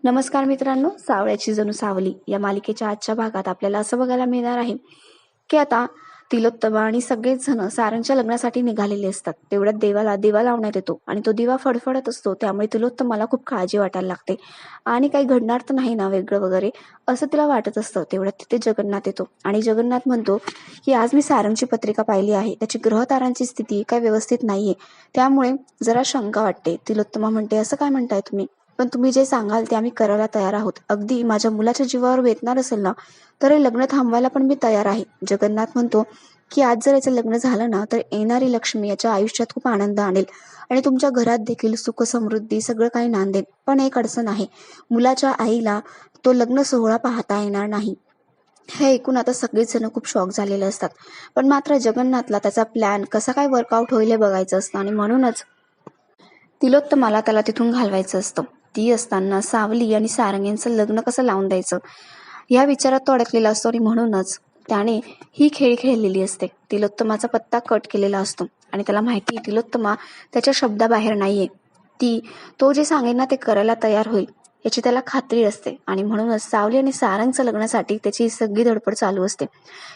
नमस्कार मित्रांनो, सावळ्याची जणू सावली या मालिकेच्या आजच्या भागात आपल्याला असं बघायला मिळणार आहे की आता तिलोत्तमा आणि सगळेच जण सारंगच्या लग्नासाठी निघालेले असतात. तेवढ्यात देवाला दिवा लावण्यात येतो आणि तो दिवा फडफडत असतो. त्यामुळे तिलोत्तमाला खूप काळजी वाटायला लागते आणि काही घडणार तर नाही ना वेगळं वगैरे असं तिला वाटत असतं. तेवढ्यात तिथे जगन्नाथ येतो आणि जगन्नाथ म्हणतो की आज मी सारंगची पत्रिका पाहिली आहे, त्याची ग्रहतारांची स्थिती काही व्यवस्थित नाहीये, त्यामुळे जरा शंका वाटते. तिलोत्तमा म्हणते, असं काय म्हणताय तुम्ही? पण तुम्ही जे सांगाल ते आम्ही करायला तयार आहोत. अगदी माझ्या मुलाच्या जीवावर बेतणार असेल ना तर हे लग्न थांबवायला पण मी तयार आहे. जगन्नाथ म्हणतो की आज जर याचं लग्न झालं ना तर येणारी लक्ष्मी याच्या आयुष्यात खूप आनंद आणेल आणि तुमच्या घरात देखील सुख समृद्धी सगळं काही नांदेल. पण एक अडचण आहे, मुलाच्या आईला तो लग्न सोहळा पाहता येणार नाही. हे ऐकून आता सगळेच जण खूप शॉक झालेले असतात. पण मात्र जगन्नाथला त्याचा प्लॅन कसा काय वर्कआउट होईल हे बघायचं असतं आणि म्हणूनच तिलोत्तमाला त्याला तिथून घालवायचं असतं. ती असताना सावली आणि सारंग यांचं लग्न कसं लावून द्यायचं या विचारात तो अडकलेला असतो आणि म्हणूनच त्याने ही खेळी खेळलेली असते. तिलोत्तमाचा पत्ता कट केलेला असतो आणि त्याला माहिती तिलोत्तमा त्याच्या शब्दाबाहेर नाहीये. तो जे सांगेल ना ते करायला तयार होईल याची त्याला खात्री असते आणि म्हणूनच सावली आणि सारंगचं लग्नासाठी त्याची सगळी धडपड चालू असते.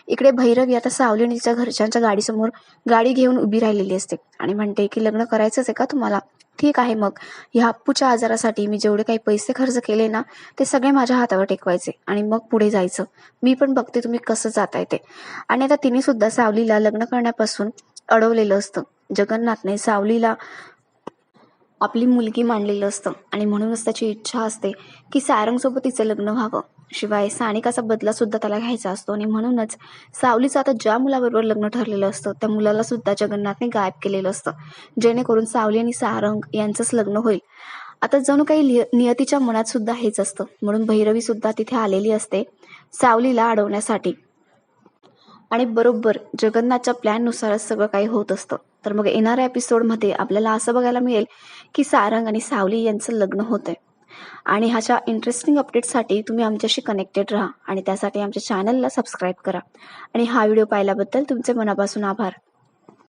इकडे भैरवी आता सावली आणि तिच्या घरच्यांच्या गाडीसमोर गाडी घेऊन उभी राहिलेली असते आणि म्हणते की लग्न करायचंच आहे का तुम्हाला? ठीक आहे, मग ह्या अप्पूच्या आजारासाठी मी जेवढे काही पैसे खर्च केले ना ते सगळे माझ्या हातावर टेकवायचे आणि मग पुढे जायचं. मी पण बघते तुम्ही कसं जाताय ते. आणि आता तिने सुद्धा सावलीला लग्न करण्यापासून अडवलेलं असतं. जगन्नाथने सावलीला आपली मुलगी मानलेलं असतं आणि म्हणूनच त्याची इच्छा असते की सारंगसोबत तिचं लग्न व्हावं. शिवाय सानिकाचा बदला सुद्धा त्याला घ्यायचा असतो आणि म्हणूनच सावलीचं आता ज्या मुलाबरोबर लग्न ठरलेलं असतं त्या मुलाला सुद्धा जगन्नाथने गायब केलेलं असतं, जेणेकरून सावली आणि सारंग यांचंच लग्न होईल. आता जणू काही नियतीच्या मनात सुद्धा हेच असतं. म्हणून भैरवी सुद्धा तिथे आलेली असते सावलीला अडवण्यासाठी आणि बरोबर जगन्नाथच्या प्लॅननुसारच सगळं काही होत असतं. तर मग येणाऱ्या एपिसोडमध्ये आपल्याला असं बघायला मिळेल की सारंग आणि सावली यांचं लग्न होतंय. आणि ह्याच्या इंटरेस्टिंग अपडेटसाठी तुम्ही आमच्याशी कनेक्टेड राहा आणि त्यासाठी आमच्या चॅनलला सबस्क्राईब करा. आणि हा व्हिडिओ पाहिल्याबद्दल तुमचे मनापासून आभार.